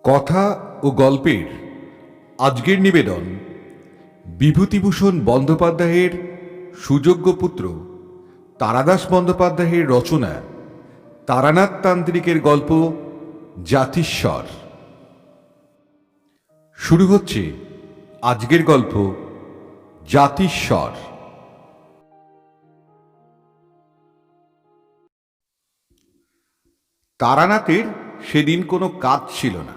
কথা ও গল্পের আজকের নিবেদন বিভূতিভূষণ বন্দ্যোপাধ্যায়ের সুযোগ্য পুত্র তারাদাস বন্দ্যোপাধ্যায়ের রচনা তারানাথ তান্ত্রিকের গল্প জাতিস্বর। শুরু হচ্ছে আজকের গল্প জাতিস্বর। তারানাথের সেদিন কোনো কাজ ছিল না।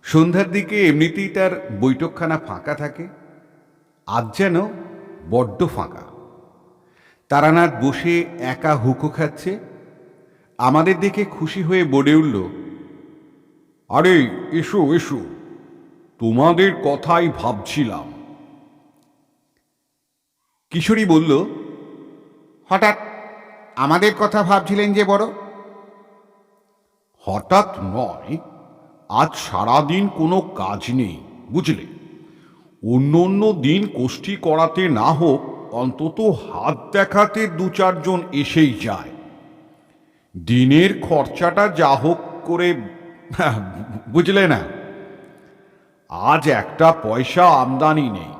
সন্ধ্যার দিকে এমনিতেই তার বৈঠকখানা ফাঁকা থাকে, আজ যেন বড্ড ফাঁকা। তারানাথ বসে একা হুঁকো খাচ্ছে। আমাদের দেখে খুশি হয়ে বলে উঠল, আরে এসো এসো, তোমাদের কথাই ভাবছিলাম। কিশোরী বলল, হঠাৎ আমাদের কথা ভাবছিলেন যে বড়? হঠাৎ নয়, আজ সারাদিন কোনো কাজ নেই, বুঝলে। অন্য অন্য দিন কোষ্ঠী করাতে না হোক, অন্তত হাত দেখাতে দু চারজন এসেই যায়। দিনের খরচাটা যা হোক করে, বুঝলে না। আজ একটা পয়সা আমদানি নেই।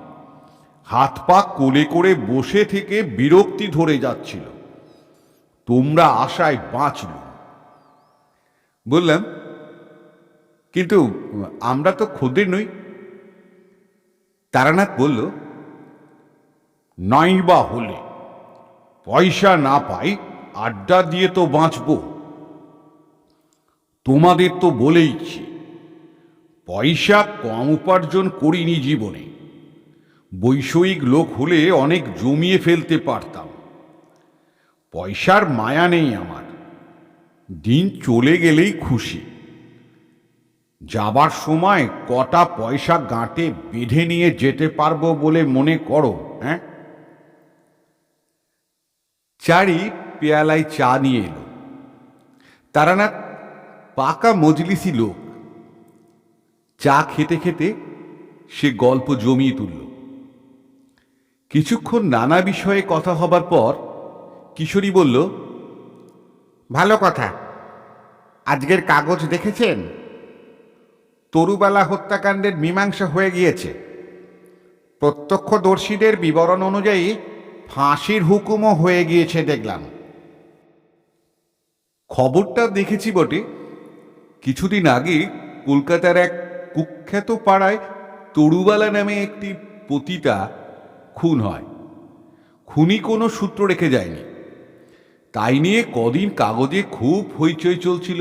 হাত পা কোলে করে বসে থেকে বিরক্তি ধরে যাচ্ছিল। তোমরা আশায় বাঁচল। বললাম, কিন্তু আমরা তো খদ্দের নই। তারানাথ বলল, নাই বা হলে পয়সা না পাই, আড্ডা দিয়ে তো বাঁচব। তোমাদের তো বলেইছি, পয়সা কম উপার্জন করিনি জীবনে। বৈষয়িক লোক হলে অনেক জমিয়ে ফেলতে পারতাম। পয়সার মায়া নেই আমার। দিন চলে গেলেই খুশি। যাবার সময় কটা পয়সা গাঁটে বেঁধে নিয়ে যেতে পারবো বলে মনে করো? হ্যাঁ। চারি পেয়ালায় চা নিয়ে এলো। তারানাথ পাকা মজলিসি লোক। চা খেতে খেতে সে গল্প জমিয়ে তুলল। কিছুক্ষণ নানা বিষয়ে কথা হবার পর কিশোরী বলল, ভালো কথা। আজকের কাগজ দেখেছেন? তরুবালা হত্যাকাণ্ডের মীমাংসা হয়ে গিয়েছে। প্রত্যক্ষদর্শীদের বিবরণ অনুযায়ী ফাঁসির হুকুমও হয়ে গিয়েছে দেখলাম। খবরটা দেখেছি বটে। কিছুদিন আগে কলকাতার এক কুখ্যাত পাড়ায় তরুবালা নামে একটি পতিতা খুন হয়। খুনি কোনো সূত্র রেখে যায়নি। তাই নিয়ে কদিন কাগজে খুব হইচই চলছিল।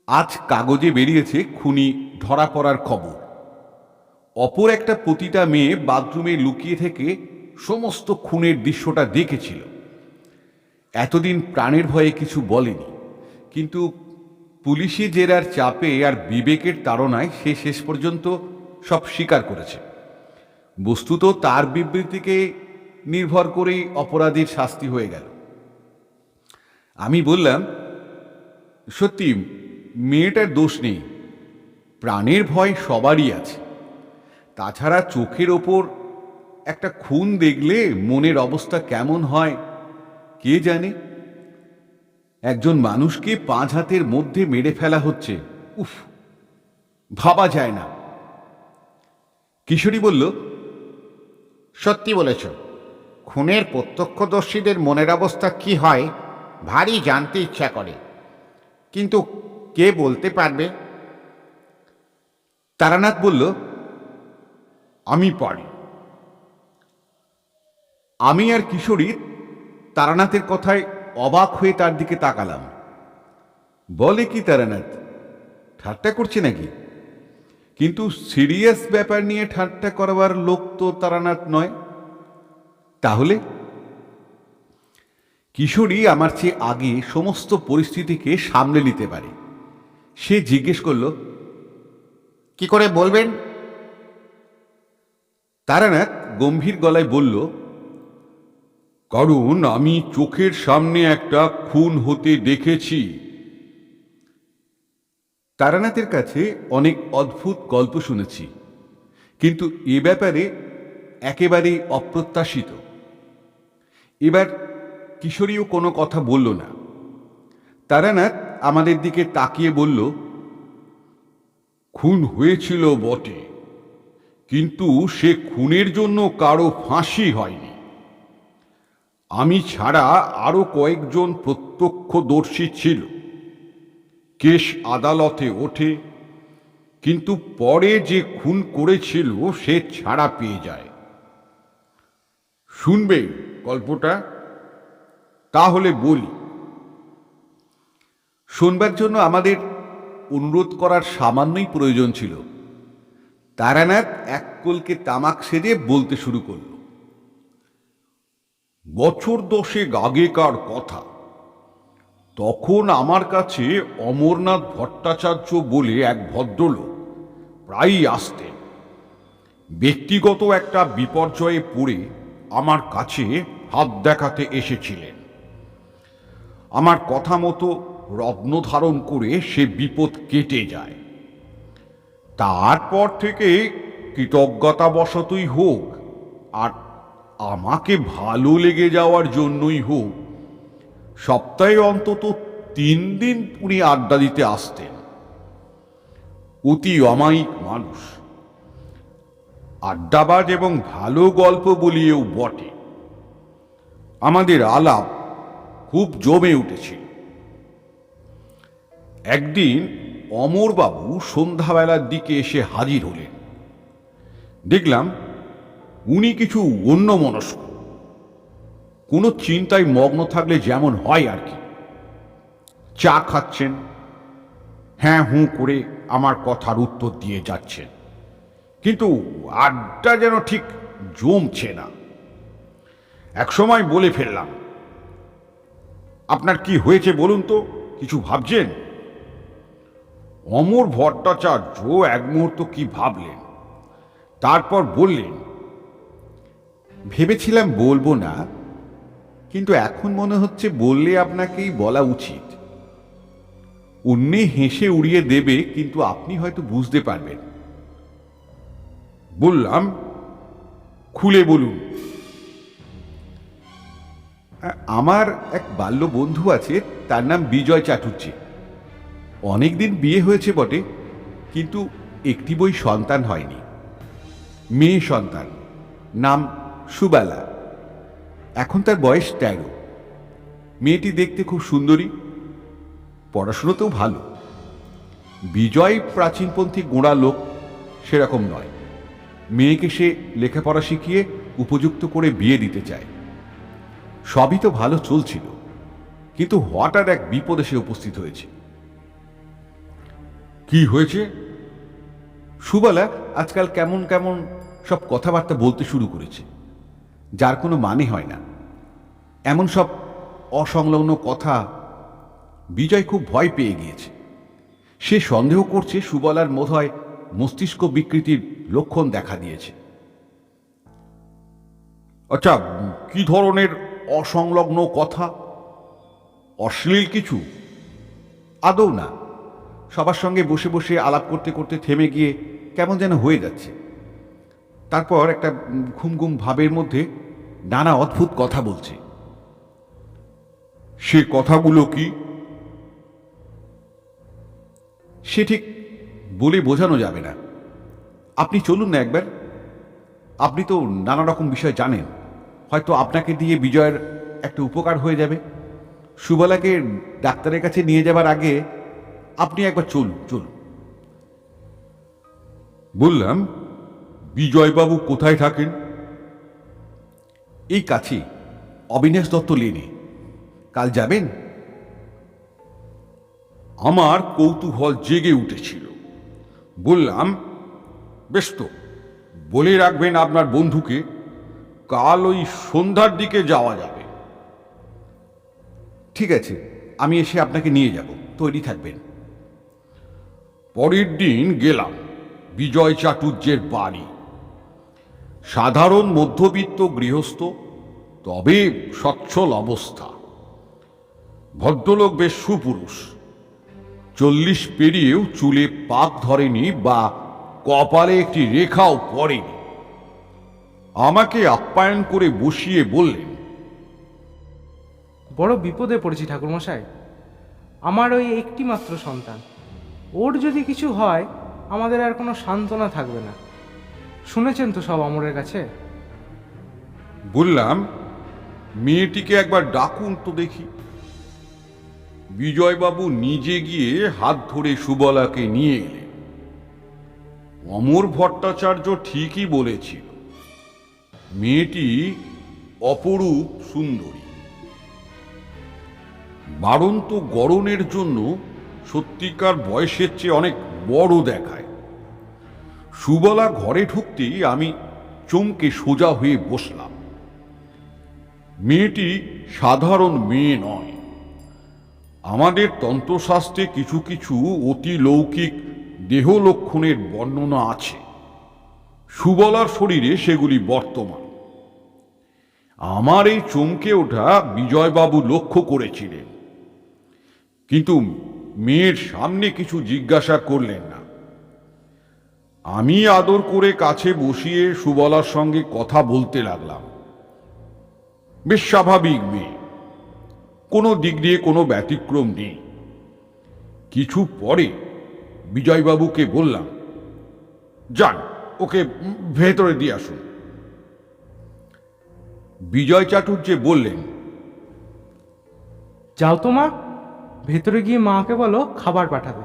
আজ কাগজে বেরিয়েছে খুনি ধরা পড়ার খবর। অপর একটা পতিতা মেয়ে বাথরুমে লুকিয়ে থেকে সমস্ত খুনের দৃশ্যটা দেখেছিল। এতদিন প্রাণের ভয়ে কিছু বলেনি, কিন্তু পুলিশি জেরার চাপে আর বিবেকের তাড়নায় সে শেষ পর্যন্ত সব স্বীকার করেছে। বস্তুত তার বিবৃতিকে নির্ভর করেই অপরাধীর শাস্তি হয়ে গেল। আমি বললাম, সত্যি মেয়েটার দোষ নেই। প্রাণের ভয় সবারই আছে। তাছাড়া চোখের ওপর একটা খুন দেখলে মনের অবস্থা কেমন হয় কে জানে। একজন মানুষকে 5 হাতের মধ্যে মেরে ফেলা হচ্ছে, উফ, ভাবা যায় না। কিশোরী বলল, সত্যি বলেছ। খুনের প্রত্যক্ষদর্শীদের মনের অবস্থা কি হয় ভারী জানতে ইচ্ছা করে, কিন্তু কে বলতে পারবে? তারানাথ বলল, আমি পারি। আমি আর কিশোরী তারানাথের কথায় অবাক হয়ে তার দিকে তাকালাম। বলে কি তারানাথ, ঠাট্টা করছে নাকি? কিন্তু সিরিয়াস ব্যাপার নিয়ে ঠাট্টা করবার লোক তো তারানাথ নয়। তাহলে? কিশোরী আমার চেয়ে আগে সমস্ত পরিস্থিতিকে সামলে নিতে পারে। সে জিজ্ঞেস করল, কি করে বলবেন? তারানাথ গম্ভীর গলায় বলল, কারণ আমি চোখের সামনে একটা খুন হতে দেখেছি। তারানাথের কাছে অনেক অদ্ভুত গল্প শুনেছি, কিন্তু এ ব্যাপারে একেবারেই অপ্রত্যাশিত। এবার কিশোরীও কোনো কথা বলল না। তারানাথ আমাদের দিকে তাকিয়ে বলল, খুন হয়েছিল বটে, কিন্তু সে খুনের জন্য কারো ফাঁসি হয়নি। আমি ছাড়া আরো কয়েকজন প্রত্যক্ষদর্শী ছিল। কেস আদালতে ওঠে, কিন্তু পরে যে খুন করেছিল সে ছাড়া পেয়ে যায়। শুনবে গল্পটা? তাহলে বলি। শুনবার জন্য আমাদের অনুরোধ করার সামান্যই প্রয়োজন ছিল। তারানাথ এক কলকে তামাক সেজে বলতে শুরু করল। বছর 10 আগেকার কথা। তখন আমার কাছে অমরনাথ ভট্টাচার্য বলে এক ভদ্রলোক প্রায়ই আসতেন। ব্যক্তিগত একটা বিপর্যয়ে পড়ে আমার কাছে হাত দেখাতে এসেছিলেন। আমার কথা মতো রত্ন ধারণ করে সে বিপদ কেটে যায়। তারপর থেকে কৃতজ্ঞতাবশতই হোক আর আমাকে ভালো লেগে যাওয়ার জন্যই হোক, সপ্তাহে অন্তত 3 দিন উনি আড্ডা দিতে আসতেন। অতি অমায়িক মানুষ, আড্ডাবাজ এবং ভালো গল্প বলিয়েও বটে। আমাদের আলাপ খুব জমে উঠেছিল। একদিন অমরবাবু সন্ধ্যাবেলার দিকে এসে হাজির হলেন। দেখলাম উনি কিছু অন্যমনস্ক, কোনো চিন্তায় মগ্ন থাকলে যেমন হয় আর কি। চা খাচ্ছেন, হ্যাঁ হুঁ করে আমার কথার উত্তর দিয়ে যাচ্ছেন, কিন্তু আড্ডা যেন ঠিক জমছে না। একসময় বলে ফেললাম, আপনার কি হয়েছে বলুন তো, কিছু ভাবছেন? অমর ভট্টাচার্য এক মুহূর্ত কি ভাবলেন, তারপর বললেন, ভেবেছিলাম বলবো না, কিন্তু এখন মনে হচ্ছে বললে আপনাকেই বলা উচিত। অন্যে হেসে উড়িয়ে দেবে, কিন্তু আপনি হয়তো বুঝতে পারবেন। বললাম, খুলে বলুন। আমার এক বাল্য বন্ধু আছে, তার নাম বিজয় চাটুর্যে। অনেকদিন বিয়ে হয়েছে বটে, কিন্তু একটি বই সন্তান হয়নি। মেয়ে সন্তান, নাম সুবালা। এখন তার বয়স 13। মেয়েটি দেখতে খুব সুন্দরী, পড়াশুনোতেও ভালো। বিজয় প্রাচীনপন্থী গোঁড়া লোক সেরকম নয়। মেয়েকে সে লেখাপড়া শিখিয়ে উপযুক্ত করে বিয়ে দিতে চায়। সবই তো ভালো চলছিল, কিন্তু হঠাৎ এক বিপদ এসে উপস্থিত হয়েছে। কি হয়েছে? সুবালা আজকাল কেমন কেমন সব কথাবার্তা বলতে শুরু করেছে, যার কোনো মানে হয় না। এমন সব অসংলগ্ন কথা। বিজয় খুব ভয় পেয়ে গিয়েছে। সে সন্দেহ করছে সুবলার বোধহয় মস্তিষ্ক বিকৃতির লক্ষণ দেখা দিয়েছে। আচ্ছা, কি ধরনের অসংলগ্ন কথা? অশ্লীল কিছু? আদৌ না। সবার সঙ্গে বসে বসে আলাপ করতে করতে থেমে গিয়ে কেমন যেন হয়ে যাচ্ছে। তারপর একটা ঘুম ঘুম ভাবের মধ্যে নানা অদ্ভুত কথা বলছে। সে কথাগুলো কি? সে ঠিক বলে বোঝানো যাবে না। আপনি চলুন না একবার। আপনি তো নানা রকম বিষয় জানেন, হয়তো আপনাকে দিয়ে বিজয়ের একটা উপকার হয়ে যাবে। সুবলাকে ডাক্তারের কাছে নিয়ে যাবার আগে আপনি একবার চলুন চলুন। বললাম, বিজয়বাবু কোথায় থাকেন? এই কাছে, অবিনাশ দত্ত লেনে। কাল যাবেন? আমার কৌতূহল জেগে উঠেছিল। বললাম, বেশ তো, বলে রাখবেন আপনার বন্ধুকে, কাল ওই সন্ধ্যার দিকে যাওয়া যাবে। ঠিক আছে, আমি এসে আপনাকে নিয়ে যাব, তৈরি থাকবেন। পরের দিন গেলাম বিজয় চাটুর্যের বাড়ি। সাধারণ মধ্যবিত্ত গৃহস্থ, তবে সচ্ছল অবস্থা। ভদ্রলোক বেশ সুপুরুষ। 40 পেরিয়েও চুলে পাক ধরেনি বা কপালে একটি রেখাও পড়েনি। আমাকে আপ্যায়ন করে বসিয়ে বললেন, বড় বিপদে পড়েছি ঠাকুরমশাই। আমার ওই একটি মাত্র সন্তান, ওর যদি কিছু হয় আমাদের আর কোনো সান্ত্বনা থাকবে না। শুনেছেন তো সব অমরের কাছে। বললাম, মেয়েটিকে একবার ডাকুন তো দেখি। বিজয়বাবু নিজে গিয়ে হাত ধরে সুবলাকে নিয়ে এলেন। অমর ভট্টাচার্য ঠিকই বলেছিল, মেয়েটি অপরূপ সুন্দরী। বাড়ন্ত গড়নের জন্য সত্যিকার বয়সের চেয়ে অনেক বড় দেখায়। সুবলা ঘরে ঢুকতেই আমি চমকে সোজা হয়ে বসলাম। মেয়েটি সাধারণ মেয়ে নয়। আমাদের তন্ত্রশাস্ত্রে কিছু কিছু অতি লৌকিক দেহ লক্ষণের বর্ণনা আছে, সুবলার শরীরে সেগুলি বর্তমান। আমার এই চমকে ওঠা বিজয়বাবু লক্ষ্য করেছিলেন, কিন্তু মেয়ের সামনে কিছু জিজ্ঞাসা করলেন না। আমি আদর করে কাছে বসিয়ে সুবলার সঙ্গে কথা বলতে লাগলাম। বেশ স্বাভাবিক মেয়ে, কোনো দিক দিয়ে কোনো ব্যতিক্রম নেই। কিছু পরে বিজয়বাবুকে বললাম, যান ওকে ভেতরে দিয়ে আসুন। বিজয় চাটুর্যে বললেন, যাও তো মা, ভেতরে গিয়ে মাকে বলো খাবার পাঠাবে।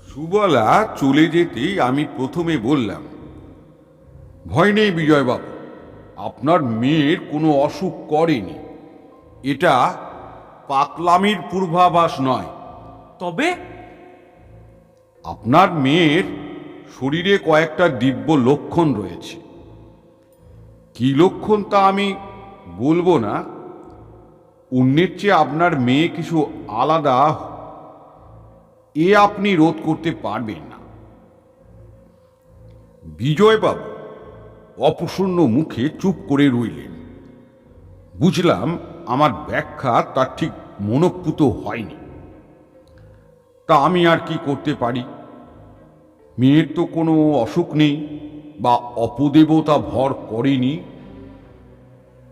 সুবলা চলে যেতেই আমি প্রথমে বললাম, ভয় নেই বিজয়বাবু, আপনার মেয়ের কোনো অসুখ করেনি। এটা পাকলামির পূর্বাভাস নয়। তবে আপনার মেয়ের শরীরে কয়েকটা দিব্য লক্ষণ রয়েছে। কি লক্ষণ তা আমি বলবো না। অন্যের চেয়ে আপনার মেয়ে কিছু আলাদা, এ আপনি রোধ করতে পারবেন না। বিজয়বাবু অপ্রসন্ন মুখে চুপ করে রইলেন। বুঝলাম আমার ব্যাখ্যা তার ঠিক মনোপুত হয়নি। তা আমি আর কি করতে পারি? মেয়ের তো কোনো অসুখ নেই বা অপদেবতা ভর করেনি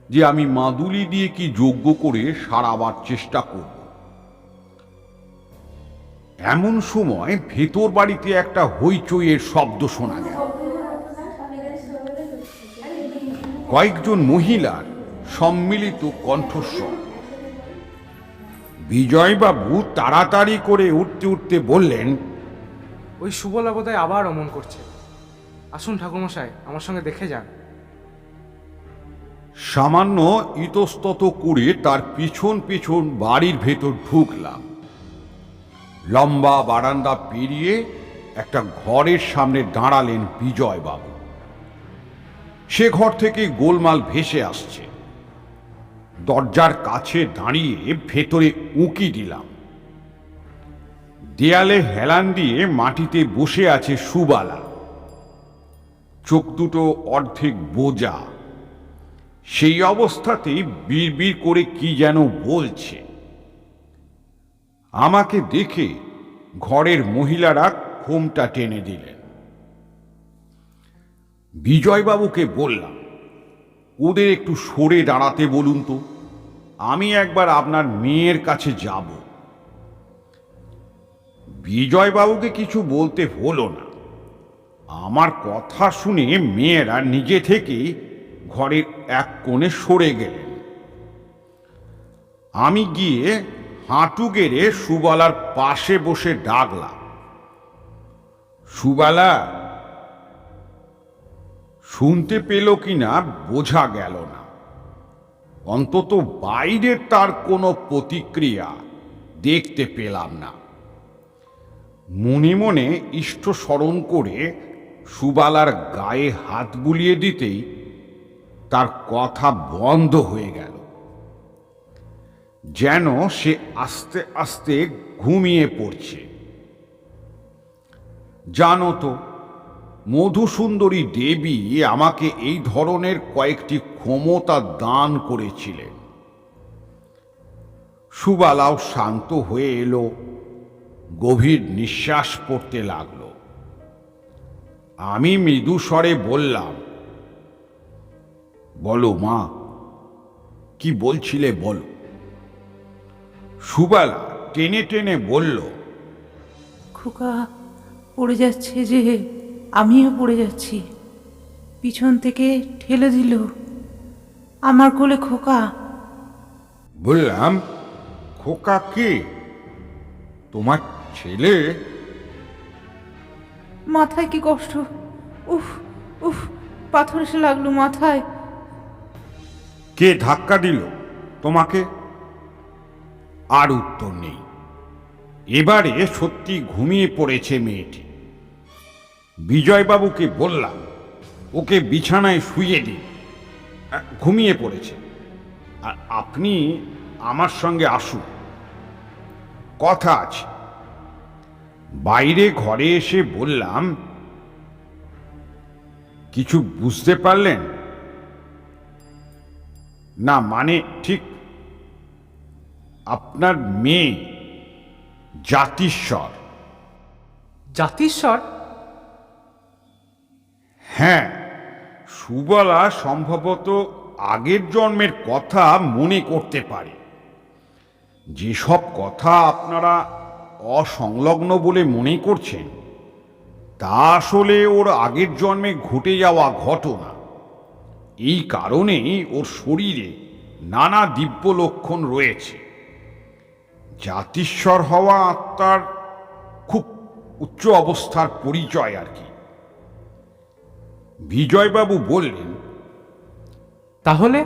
যে আমি মাদুলি দিয়ে কি যজ্ঞ করে সারাবার চেষ্টা করব। এমন সময় ভেতর বাড়িতে একটা হইচইয়ের শব্দ শোনা গেল। কয়েকজন মহিলার সম্মিলিত কণ্ঠস্বর। বিজয়বাবু তাড়াতাড়ি করে উঠতে উঠতে বললেন, ওই সুবলা বোধহয় আবার অমন করছে। আসুন ঠাকুরমশাই, আমার সঙ্গে দেখে যান। সামান্য ইতস্তত করে তার পিছন পিছন বাড়ির ভেতর ঢুকলাম। লম্বা বারান্দা পেরিয়ে একটা ঘরের সামনে দাঁড়ালেন বিজয়বাবু। সে ঘর থেকে গোলমাল ভেসে আসছে। দরজার কাছে দাঁড়িয়ে ভেতরে উঁকি দিলাম। দেয়ালে হেলান দিয়ে মাটিতে বসে আছে সুবালা, চোখ দুটো অর্ধেক বোজা। সেই অবস্থাতেই বিড়বিড় করে কি যেন বলছে। আমাকে দেখে ঘরের মহিলারা ঘোমটা টেনে দিলেন। বিজয়বাবুকে বললাম, ওদের একটু সরে দাঁড়াতে বলুন তো, আমি একবার আপনার মেয়ের কাছে যাব। বিজয়বাবুকে কিছু বলতে হলো না। আমার কথা শুনে মেয়েরা নিজে থেকেই ঘরের এক কোণে সরে গেলেন। আমি গিয়ে হাঁটু গেড়ে সুবালার পাশে বসে ডাকলাম, সুবালা। শুনতে পেল কিনা বোঝা গেল না, অন্তত বাইরের তার কোনো প্রতিক্রিয়া দেখতে পেলাম না। মনে মনে ইষ্ট স্মরণ করে সুবালার গায়ে হাত বুলিয়ে দিতেই তার কথা বন্ধ হয়ে গেল, যেন সে আস্তে আস্তে ঘুমিয়ে পড়ছে। জানো তো, মধুসুন্দরী দেবী আমাকে এই ধরনের কয়েকটি ক্ষমতা দান করেছিলেন। সুবালাও শান্ত হয়ে এলো, গভীর নিঃশ্বাস পড়তে লাগলো। আমি মৃদু স্বরে বললাম, বলো মা, কি বলছিলে বলো। সুবালা টেনে টেনে বলল, খোকা, পড়ে যাচ্ছে যে, আমিও পড়ে যাচ্ছি। পিছন থেকে ঠেলে দিল। আমার কোলে খোকা। বললাম, খোকা কে? তোমার ছেলে? মাথায় কি কষ্ট! উফ উফ, পাথর এসে লাগলো মাথায়। কে ধাক্কা দিল তোমাকে? আর উত্তর নেই। এবারে সত্যি ঘুমিয়ে পড়েছে মেয়েটি। বিজয়বাবুকে বললাম ওকে বিছানায় শুইয়ে দিন, ঘুমিয়ে পড়েছে। আর আপনি আমার সঙ্গে আসুন, কথা আছে। বাইরে ঘরে এসে বললাম, কিছু বুঝতে পারলেন না? মানে ঠিক আপনার মেয়ে জাতিস্বর। জাতিস্বর? হ্যাঁ, সুবলা সম্ভবত আগের জন্মের কথা মনে করতে পারে। যেসব কথা আপনারা অসংলগ্ন বলে মনে করছেন, তা আসলে ওর আগের জন্মে ঘটে যাওয়া ঘটনা। এই কারণেই ওর শরীরে নানা দিব্য লক্ষণ রয়েছে। জাতিস্বর হওয়া আত্মার খুব উচ্চ অবস্থার পরিচয় আর কি। বিজয়বাবু বললেন, তাহলে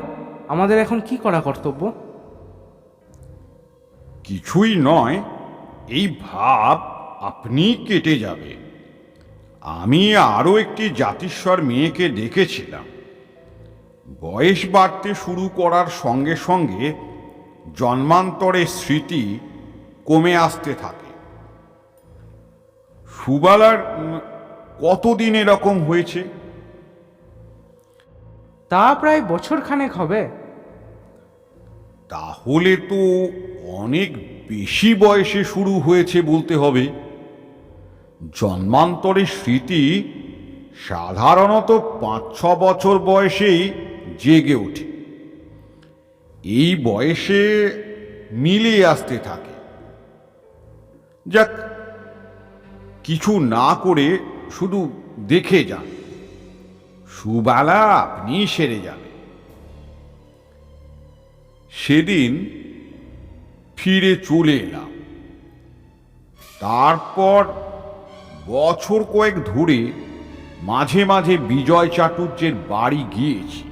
আমাদের এখন কি করা কর্তব্য? কিছুই নয়, এই ভাব আপনি কেটে যাবে। আমি আরও একটি জাতিস্বর মেয়েকে দেখেছিলাম। বয়স বাড়তে শুরু করার সঙ্গে সঙ্গে জন্মান্তরের স্মৃতি কমে আসতে থাকে। সুবালার কতদিন এরকম হয়েছে? তা প্রায় বছর খানেক হবে। তাহলে তো অনেক বেশি বয়সে শুরু হয়েছে বলতে হবে। জন্মান্তরের স্মৃতি সাধারণত 5-6 বছর বয়সেই জেগে ওঠে। এই বয়সে মিলিয়ে আসতে থাকে। যাক, কিছু না করে শুধু দেখে যান, সুবালা আপনি সেরে যাবে। সেদিন ফিরে চলে এলাম। তারপর বছর কয়েক ধরে মাঝে মাঝে বিজয় চাটুর্যের বাড়ি গিয়েছি।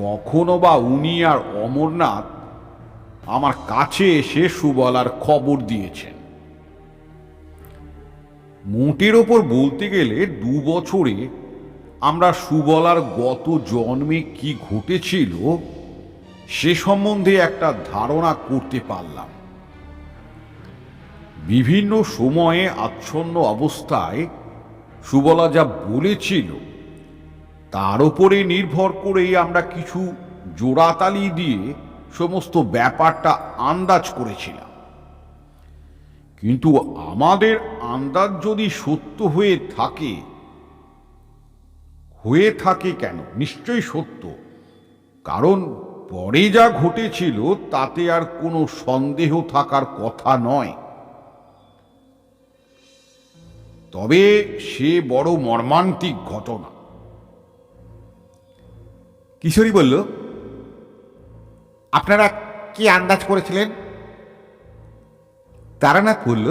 কখনো বা উনি আর অমরনাথ আমার কাছে এসে সুবলার খবর দিয়েছেন। মোটের ওপর বলতে গেলে 2 বছরে আমরা সুবলার গত জন্মে কি ঘটেছিল সে সম্বন্ধে একটা ধারণা করতে পারলাম। বিভিন্ন সময়ে আচ্ছন্ন অবস্থায় সুবলা যা বলেছিল তার উপরে নির্ভর করেই আমরা কিছু জোড়াতালি দিয়ে সমস্ত ব্যাপারটা আন্দাজ করেছিলাম। কিন্তু আমাদের আন্দাজ যদি সত্য হয়ে থাকে কেন, নিশ্চয়ই সত্য, কারণ পরে যা ঘটেছিল তাতে আর কোনো সন্দেহ থাকার কথা নয়। তবে সে বড় মর্মান্তিক ঘটনা। কিশোরী বলল, আপনারা কি আন্দাজ করেছিলেন? তারানাথ বলল,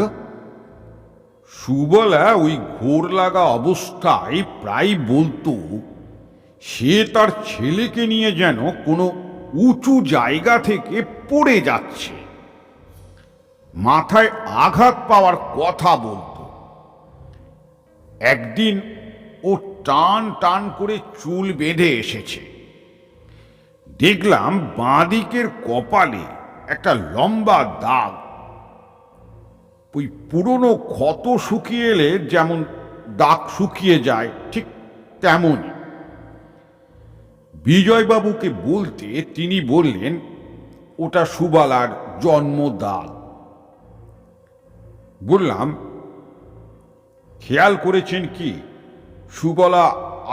সুবলা ওই ঘোর লাগা অবস্থায় প্রায় বলতো সে তার ছেলেকে নিয়ে যেন কোনো উঁচু জায়গা থেকে পড়ে যাচ্ছে, মাথায় আঘাত পাওয়ার কথা বলতো। একদিন ও টান টান করে চুল বেঁধে এসেছে। দেখলাম বাঁদিকের কপালে একটা লম্বা দাগ। ওই পুরনো ক্ষত শুকিয়ে এলে যেমন দাগ শুকিয়ে যায়, ঠিক তেমনই। বিজয়বাবুকে বলতে তিনি বললেন ওটা সুবালার জন্মদাগ। বললাম, খেয়াল করেছেন কি সুবলা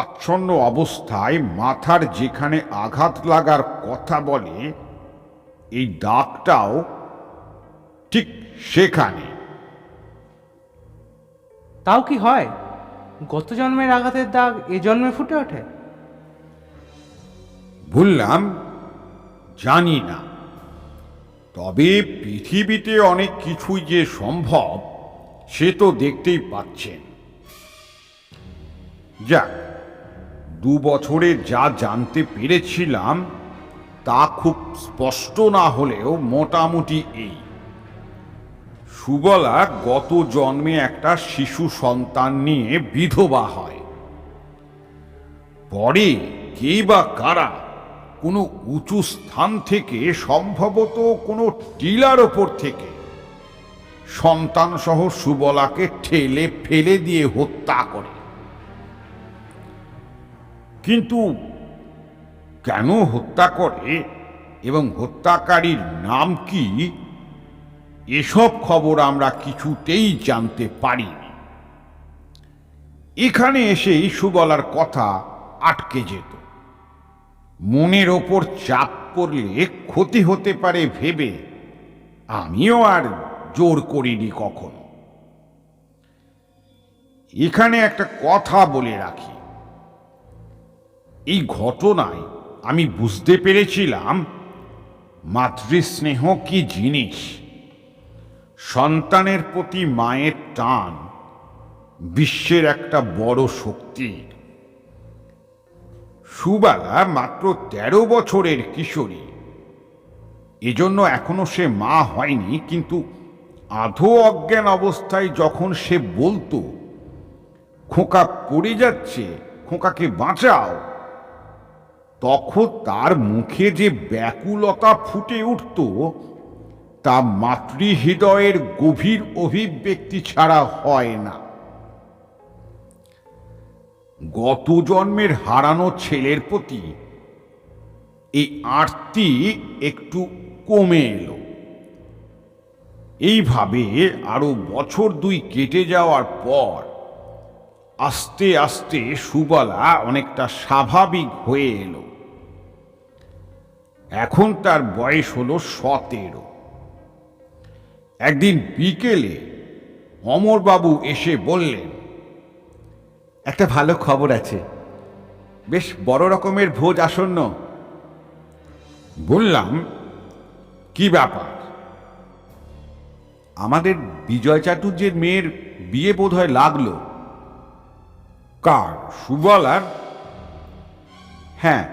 আচ্ছন্ন অবস্থায় মাথার যেখানে আঘাত লাগার কথা বলে এই দাগটাও ঠিক সেখানে। তাও কি হয়? গত জন্মের আঘাতের দাগ এ জন্মে ফুটে ওঠে? বললাম, জানি না, তবে পৃথিবীতে অনেক কিছুই যে সম্ভব সে তো দেখতেই পাচ্ছেন। যাক, 2 বছরে যা জানতে পেরেছিলাম তা খুব স্পষ্ট না হলেও মোটামুটি এই: সুবলা গত জন্মে একটা শিশু সন্তান নিয়ে বিধবা হয়। পরে কে বা কারা কোনো উঁচু স্থান থেকে, সম্ভবত কোনো টিলার ওপর থেকে, সন্তান সহ সুবলাকে ঠেলে ফেলে দিয়ে হত্যা করে। কিন্তু কেন হত্যা করে এবং হত্যাকারীর নাম কি, এসব খবর আমরা কিছুতেই জানতে পারিনি। এখানে এসেই সুবলার কথা আটকে যেত। মনের ওপর চাপ পড়লে ক্ষতি হতে পারে ভেবে আমিও আর জোর করিনি কখনো। এখানে একটা কথা বলে রাখি, এই ঘটনায় আমি বুঝতে পেরেছিলাম মাতৃস্নেহ কি জিনিস। সন্তানের প্রতি মায়ের টান বিশ্বের একটা বড় শক্তি। সুবালা মাত্র 13 বছরের কিশোরী, এজন্য এখনো সে মা হয়নি। কিন্তু আধো অজ্ঞান অবস্থায় যখন সে বলতো, খোকা পড়ে যাচ্ছে, খোকাকে বাঁচাও, তখন তার মুখে যে ব্যাকুলতা ফুটে উঠত তা মাতৃহৃদয়ের গভীর অভিব্যক্তি ছাড়া হয় না। গত জন্মের হারানো ছেলের প্রতি এই আরতি একটু কমে এলো। এইভাবে আরো বছর 2 কেটে যাওয়ার পর আস্তে আস্তে সুবলা অনেকটা স্বাভাবিক হয়ে এলো। এখন তার বয়স হলো 17। একদিন বিকেলে অমরবাবু এসে বললেন, একটা ভালো খবর আছে, বেশ বড় রকমের ভোজ আসন্ন। বললাম, কি ব্যাপার? আমাদের বিজয় চাটুর্যের মেয়ের বিয়ে বোধহয় লাগলো। কার? সুবলার? হ্যাঁ,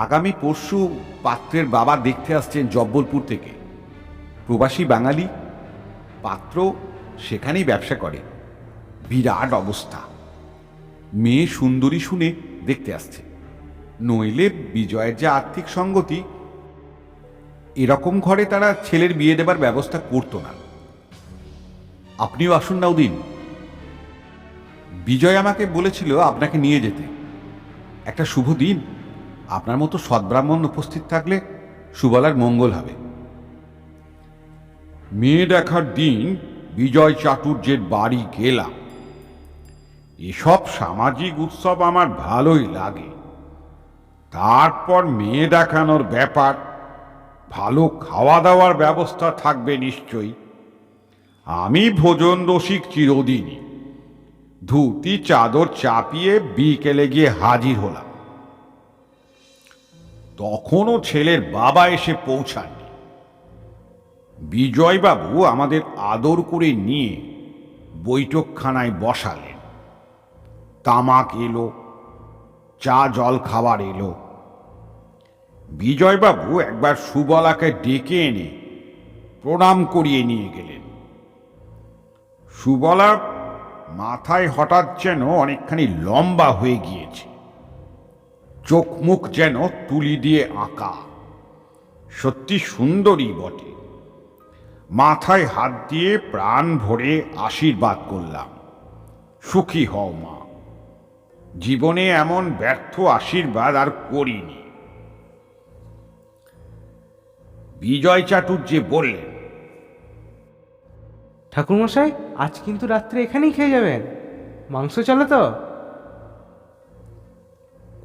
আগামী পরশু পাত্রের বাবা দেখতে আসছেন জব্বলপুর থেকে। প্রবাসী বাঙালি, পাত্র সেখানেই ব্যবসা করে। বিরাট অবস্থা। মেয়ে সুন্দরী শুনে দেখতে আসছে। নইলে বিজয়ের যে আর্থিক সঙ্গতি, এরকম ঘরে তারা ছেলের বিয়ে দেবার ব্যবস্থা করতো না। আপনিও আসুন না ওদিন। বিজয় আমাকে বলেছিল আপনাকে নিয়ে যেতে। একটা শুভ দিন, আপনার মতো সদ্ব্রাহ্মণ উপস্থিত থাকলে সুবলার মঙ্গল হবে। মেয়ে দেখার দিন বিজয় চাটুর্যের বাড়ি গেলাম। এসব সামাজিক উৎসব আমার ভালোই লাগে। তারপর মেয়ে দেখানোর ব্যাপার, ভালো খাওয়া দাওয়ার ব্যবস্থা থাকবে নিশ্চয়ই। আমি ভোজন রসিক চিরদিনই। ধুতি চাদর চাপিয়ে বিকেলে গিয়ে হাজির হলাম। তখনও ছেলের বাবা এসে পৌঁছাননি। বিজয়বাবু আমাদের আদর করে নিয়ে বৈঠকখানায় বসালেন। তামাক এলো, চা জল খাবার এলো। বিজয়বাবু একবার সুবলাকে ডেকে এনে প্রণাম করিয়ে নিয়ে গেলেন। সুবলা মাথায় হঠাৎ যেন অনেকখানি লম্বা হয়ে গিয়েছে। চোখ মুখ যেন তুলি দিয়ে আঁকা। সত্যি সুন্দরী বটে। মাথায় হাত দিয়ে প্রাণ ভরে আশীর্বাদ করলাম, সুখী হও মা। জীবনে এমন ব্যর্থ আশীর্বাদ আর করিনি। বিজয় চাটুর্যে বললেন, ঠাকুরমশাই, আজ কিন্তু রাত্রে এখানেই খেয়ে যাবেন? মাংস চলে তো?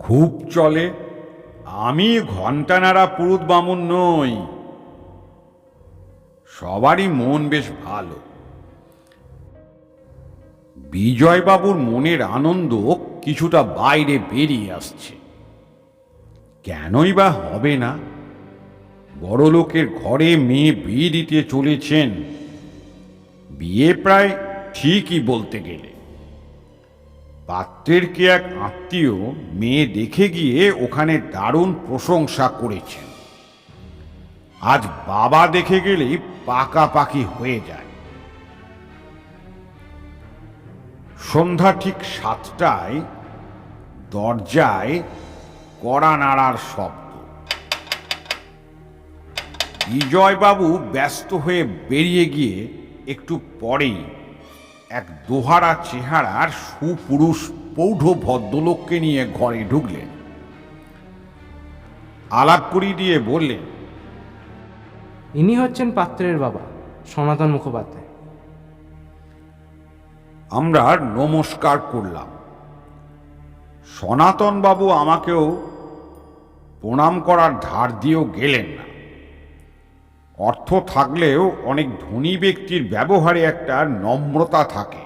খুব চলে। আমি ঘণ্টা নাড়া পুরুত বামুন নই। সবারই মন বেশ ভালো। বিজয়বাবুর মনের আনন্দ কিছুটা বাইরে বেরিয়ে আসছে। কেনই বা হবে না? বড়লোকের ঘরে মেয়ে বিয়ে দিতে চলেছেন। বিয়ে প্রায় ঠিকই বলতে গেলে। পাত্রের কে এক আত্মীয় মেয়ে দেখে গিয়ে ওখানে দারুণ প্রশংসা করেছেন। আজ বাবা দেখে গেলেই পাকাপাকি হয়ে যায়। সন্ধ্যা ঠিক 7টায় দরজায় কড়া নাড়ার শব্দ। বিজয়বাবু ব্যস্ত হয়ে বেরিয়ে গিয়ে একটু পরেই এক দোহারা চেহারার সুপুরুষ পৌঢ় ভদ্রলোককে নিয়ে ঘরে ঢুকলেন। আলাপ করিয়ে দিয়ে বললেন, ইনি হচ্ছেন পাত্রের বাবা, সনাতন মুখোপাধ্যায়। আমরা নমস্কার করলাম। সনাতন বাবু আমাকেও প্রণাম করার ধার দিয়েও গেলেন না। অর্থ থাকলেও অনেক ধনী ব্যক্তির ব্যবহারে একটা নম্রতা থাকে।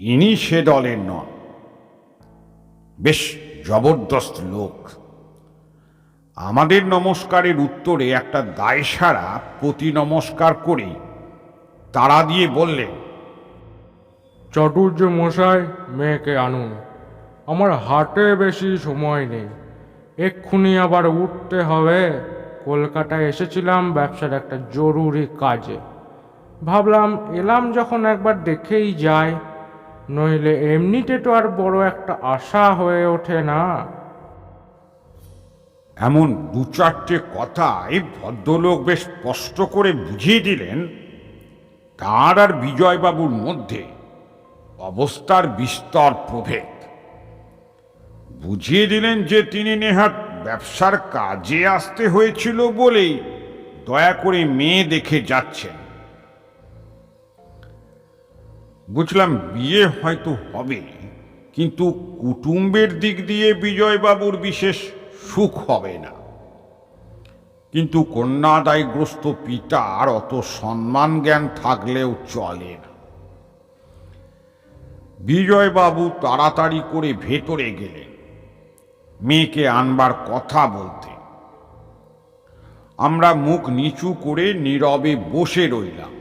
ইনি সে দলের নন। বেশ জবরদস্ত লোক। আমাদের নমস্কারের উত্তরে একটা দায়সারা প্রতি নমস্কার করেই তাড়া দিয়ে বললেন, চাটুর্য মশাই, মেয়েকে আনুন। আমার হাটে বেশি সময় নেই, এক্ষুনি আবার উঠতে হবে। কলকাতায় এসেছিলাম ব্যবসার একটা জরুরি কাজে। ভাবলাম এলাম যখন একবার দেখেই যাই, নইলে এমনিতে তো আর বড় একটা আশা হয়ে ওঠে না। এমন দু চারটে কথায় ভদ্রলোক বেশ স্পষ্ট করে বুঝিয়ে দিলেন তাঁর আর বিজয়বাবুর মধ্যে অবস্থার বিস্তর প্রভেদ। বুঝিয়ে দিলেন যে তিনি নেহাত ব্যবসার কাজে আসতে হয়েছিল বলেই দয়া করে মেয়ে দেখে যাচ্ছেন। বুঝলাম বিয়ে হয়তো হবে, কিন্তু কুটুম্বের দিক দিয়ে বিজয়বাবুর বিশেষ সুখ হবে না। কিন্তু কন্যাদায়গ্রস্ত পিতার অত সম্মান জ্ঞান থাকলেও চলে না। বিজয়বাবু তাড়াতাড়ি করে ভেতরে গেলেন মেয়েকে আনবার কথা বলতে। আমরা মুখ নিচু করে নীরবে বসে রইলাম।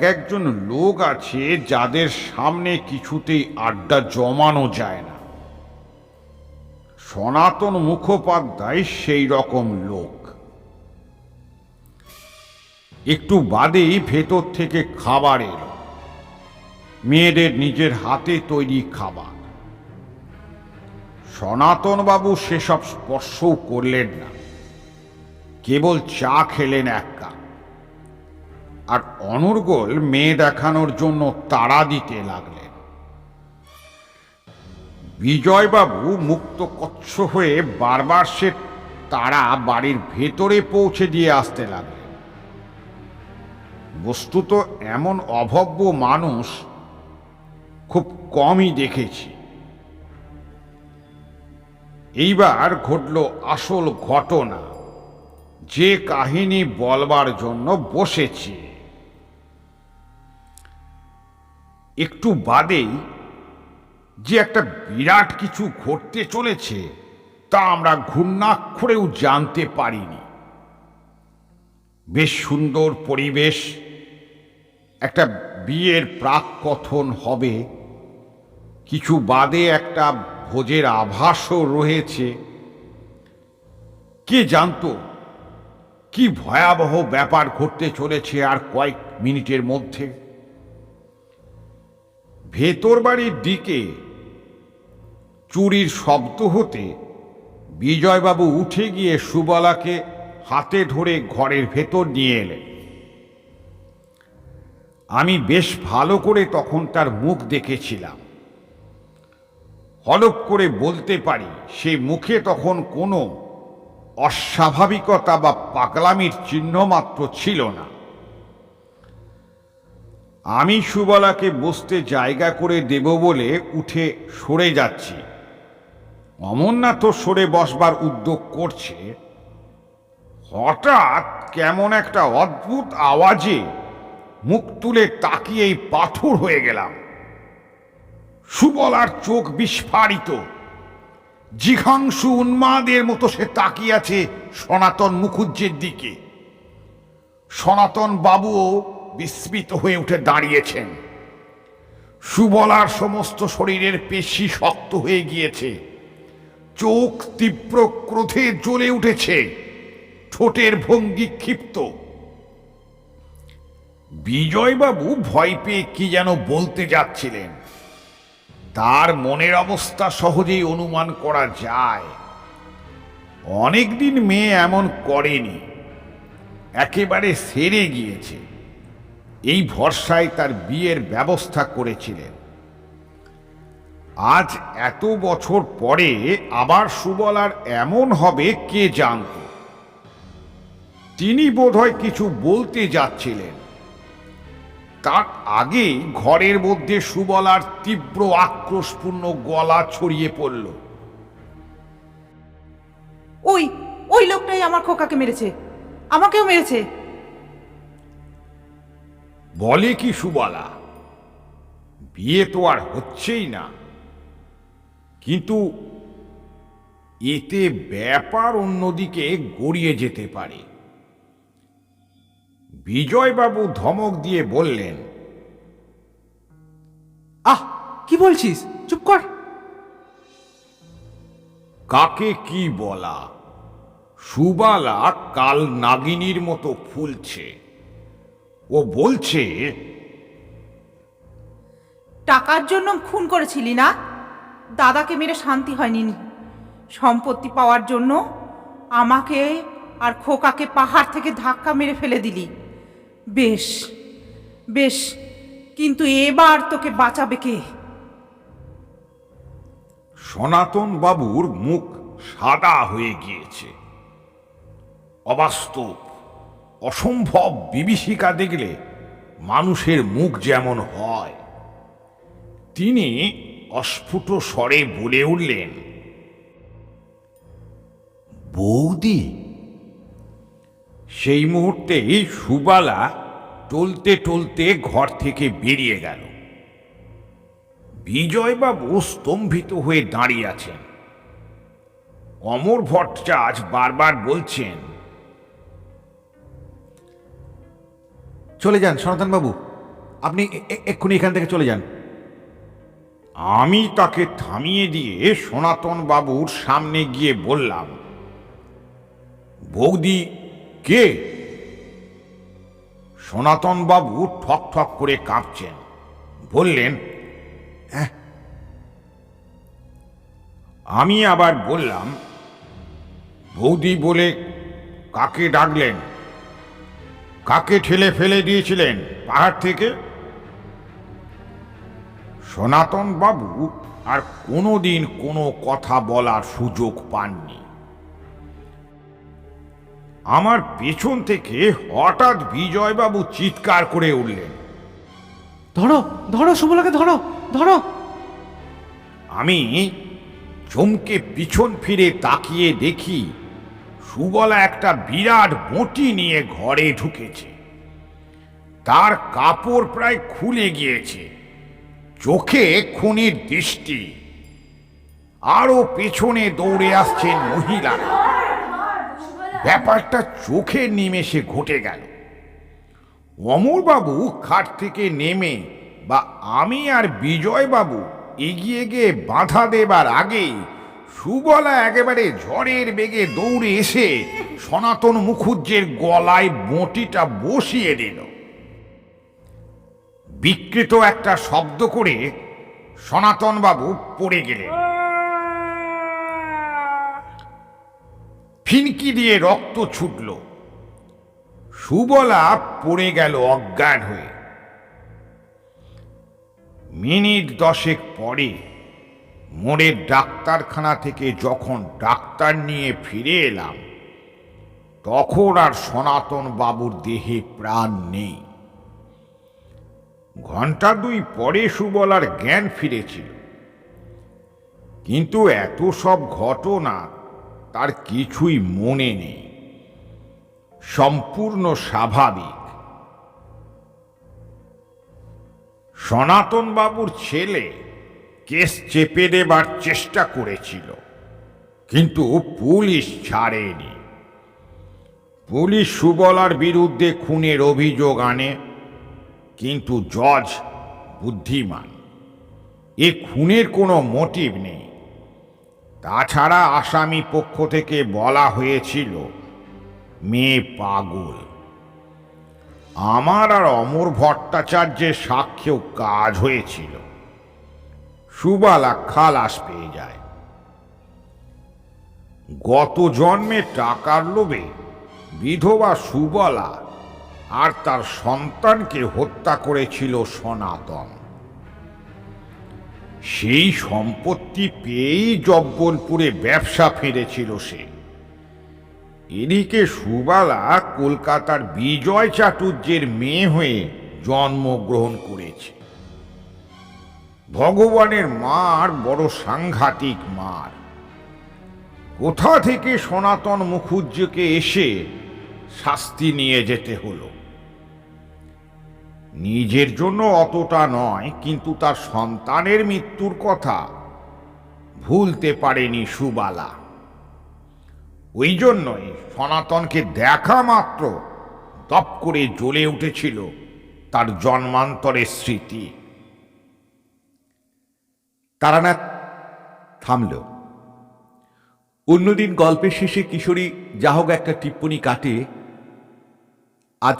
একজন লোক আছে যাদের সামনে কিছুতেই আড্ডা জমানো যায় না। সনাতন মুখোপাধ্যায় সেই রকম লোক। একটু বাদেই ভেতর থেকে খাবার এলো, মেয়েদের নিজের হাতে তৈরি খাবার। সনাতন বাবু সেসব স্পর্শও করলেন না, কেবল চা খেলেন এক কাপ। আর অনর্গল মেয়ে দেখানোর জন্য তাড়া দিতে লাগলেন। বিজয়বাবু মুক্ত কচ্ছ হয়ে বারবার সে তাড়া বাড়ির ভেতরে পৌঁছে দিয়ে আসতে লাগলেন। বস্তুত এমন অভব্য মানুষ খুব কমই দেখেছি। এইবার ঘটল আসল ঘটনা, যে কাহিনী বলবার জন্য বসেছি। একটু বাদেই যে একটা বিরাট কিছু ঘটতে চলেছে তা আমরা ঘূর্ণাক্ষরেও জানতে পারিনি। বেশ সুন্দর পরিবেশ, একটা বিয়ের প্রাককথন হবে, কিছু বাদে একটা ভোজের আভাসও রয়েছে। কে জানতো কি ভয়াবহ ব্যাপার ঘটতে চলেছে আর কয়েক মিনিটের মধ্যে। ভেতর বাড়ির দিকে চুরির শব্দ হতে বিজয়বাবু উঠে গিয়ে সুবলাকে হাতে ধরে ঘরের ভেতর নিয়ে এলেন। আমি বেশ ভালো করে তখন তার মুখ দেখেছিলাম। হলপ করে বলতে পারি সে মুখে তখন কোনো অস্বাভাবিকতা বা পাগলামির চিহ্ন মাত্র ছিল না। আমি সুবলাকে বসতে জায়গা করে দেব বলে উঠে সরে যাচ্ছি, অমরনাথ সরে বসবার উদ্যোগ করছে। হঠাৎ কেমন একটা অদ্ভুত আওয়াজে মুখ তুলে তাকিয়েই পাথর হয়ে গেলাম। সুবলার চোখ বিস্ফারিত, জিঘাংসু উন্মাদের মতো সে তাকিয়ে আছে সনাতন মুখুজ্জের দিকে। সনাতন বাবুও বিস্মিত হয়ে উঠে দাঁড়িয়েছেন। সুবলার সমস্ত শরীরের পেশি শক্ত হয়ে গিয়েছে, চোখ তীব্র ক্রোধে জ্বলে উঠেছে, ঠোঁটের ভঙ্গি ক্ষিপ্ত। বিজয়বাবু ভয় পেয়ে কি যেন বলতে যাচ্ছিলেন। তার মনের অবস্থা সহজেই অনুমান করা যায়। অনেকদিন মেয়ে এমন করেনি, একেবারে সেরে গিয়েছে। এই ভরসায় তার বিয়ের ব্যবস্থা করেছিলেন। আজ এত বছর পরে আবার সুবলার এমন হবে কে জানত। তিনি বোধহয় কিছু বলতে যাচ্ছিলেন, তার আগেই ঘরের মধ্যে সুবলার তীব্র আক্রোশপূর্ণ গলা ছড়িয়ে পড়ল। ওই ওই লোকটাই আমার খোকাকে মেরেছে, আমাকেও মেরেছে। বলে কি সুবলা? বিয়ে তো আর হচ্ছেই না, কিন্তু এতে ব্যাপার অন্যদিকে গড়িয়ে যেতে পারে। বিজয়বাবু ধমক দিয়ে বললেন, আহ, কি বলছিস? চুপ কর। কাকে কি বলা? সুবালা কাল নাগিনীর মতো ফুলছে। ও বলছে, টাকার জন্য খুন করেছিলি না? দাদাকে মেরে শান্তি হয়নি। সম্পত্তি পাওয়ার জন্য আমাকে আর খোকাকে পাহাড় থেকে ধাক্কা মেরে ফেলে দিলি। বেশ বেশ, কিন্তু এবার তোকে বাঁচাবে কে? সনাতন বাবুর মুখ সাদা হয়ে গিয়েছে। অবাস্তব, অসম্ভব বিভীষিকা দেখলে মানুষের মুখ যেমন হয়। তিনি অস্ফুট স্বরে বলে উঠলেন, বৌদি। সেই মুহূর্তেই সুবালা টলতে টলতে ঘর থেকে বেরিয়ে গেল। বিজয়বাবু স্তম্ভিত হয়ে দাঁড়িয়ে আছেন। অমর ভট্টাচার্য বারবার বলছেন, চলে যান সনাতন বাবু, আপনি এক্ষুনি এখান থেকে চলে যান। আমি তাকে থামিয়ে দিয়ে সনাতন বাবুর সামনে গিয়ে বললাম, বৌদি কে? সনাতন বাবু ঠক ঠক করে কাঁপছেন, বললেন, হ্যাঁ। আমি আবার বললাম, বৌদি বলে কাকে ডাকলেন? কাকে ঠেলে ফেলে দিয়েছিলেন পাহাড় থেকে? সনাতন বাবু আর কোনোদিন কোনো কথা বলার সুযোগ পাননি। আমার পেছন থেকে হঠাৎ বিজয়বাবু চিৎকার করে উঠলেন, ধরো ধরো, সুবলাকে ধরো ধরো। আমি চমকে পিছন ফিরে তাকিয়ে দেখি সুবলা একটা বিরাট বঁটি নিয়ে ঘরে ঢুকেছে। তার কাপড় প্রায় খুলে গিয়েছে, চোখে খুনির দৃষ্টি। আরো পেছনে দৌড়ে আসছেন মহিলারা। ব্যাপারটা চোখের নিমেষে ঘটে গেল। অমরবাবু খাট থেকে নেমে বা আমি আর বিজয়বাবু এগিয়ে গিয়ে বাধা দেবার আগেই সুবলা একেবারে ঝড়ের বেগে দৌড়ে এসে সনাতন মুখুজ্জের গলায় বঁটিটা বসিয়ে দিল। বিকৃত একটা শব্দ করে সনাতনবাবু পড়ে গেলেন। ফিনকি দিয়ে রক্ত ছুটল। সুবলা পড়ে গেল অজ্ঞান হয়ে। মিনিট 10 পরে মোড়ের ডাক্তারখানা থেকে যখন ডাক্তার নিয়ে ফিরে এলাম, তখন আর সনাতন বাবুর দেহে প্রাণ নেই। ঘন্টা 2 পরে সুবলার জ্ঞান ফিরেছিল, কিন্তু এত সব ঘটনা তার কিছুই মনে নেই। সম্পূর্ণ স্বাভাবিক। সনাতন বাবুর ছেলে কেস চেপে দেবার চেষ্টা করেছিল, কিন্তু পুলিশ ছাড়েনি। পুলিশ সুবলার বিরুদ্ধে খুনের অভিযোগ আনে, কিন্তু জজ বুদ্ধিমান, এ খুনের কোনো মোটিভ নেই। তাছাড়া আসামি পক্ষ থেকে বলা হয়েছিল মেয়ে পাগল। আমার আর অমর ভট্টাচার্যের সাক্ষ্যেও কাজ হয়েছিল। সুবালা খালাস পেয়ে যায়। গত জন্মে টাকার লোভে বিধবা সুবলা আর তার সন্তানকে হত্যা করেছিল সনাতন। সেই সম্পত্তি পেয়েই জব্বলপুরে ব্যবসা ফিরেছিল সে। এদিকে সুবালা কলকাতার বিজয় চাটুর্যের মেয়ে হয়ে জন্মগ্রহণ করেছে। ভগবানের মার বড় সাংঘাতিক মার। কোথা থেকে সনাতন মুখুজ্জেকে এসে শাস্তি নিয়ে যেতে হলো। নিজের জন্য অতটা নয়, কিন্তু তার সন্তানের মৃত্যুর কথা ভুলতে পারেনি সুবালা। ওই জন্যই সনাতনকে দেখা মাত্র দপ করে জ্বলে উঠেছিল তার জন্মান্তরের স্মৃতি। তারানাথ থামল। অন্যদিন গল্পের শেষে কিশোরী যা হোক একটা টিপ্পনি কাটে, আজ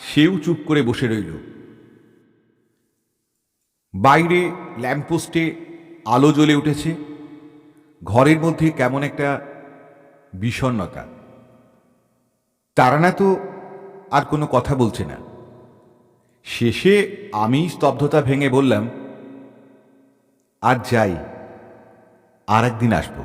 সেও চুপ করে বসে রইল। বাইরে ল্যাম্পপোস্টে আলো জ্বলে উঠেছে। ঘরের মধ্যে কেমন একটা বিষণ্ণতা। তারানাথ আর কোনো কথা বলছে না। শেষে আমি স্তব্ধতা ভেঙে বললাম, আজ যাই, আর একদিন আসবো।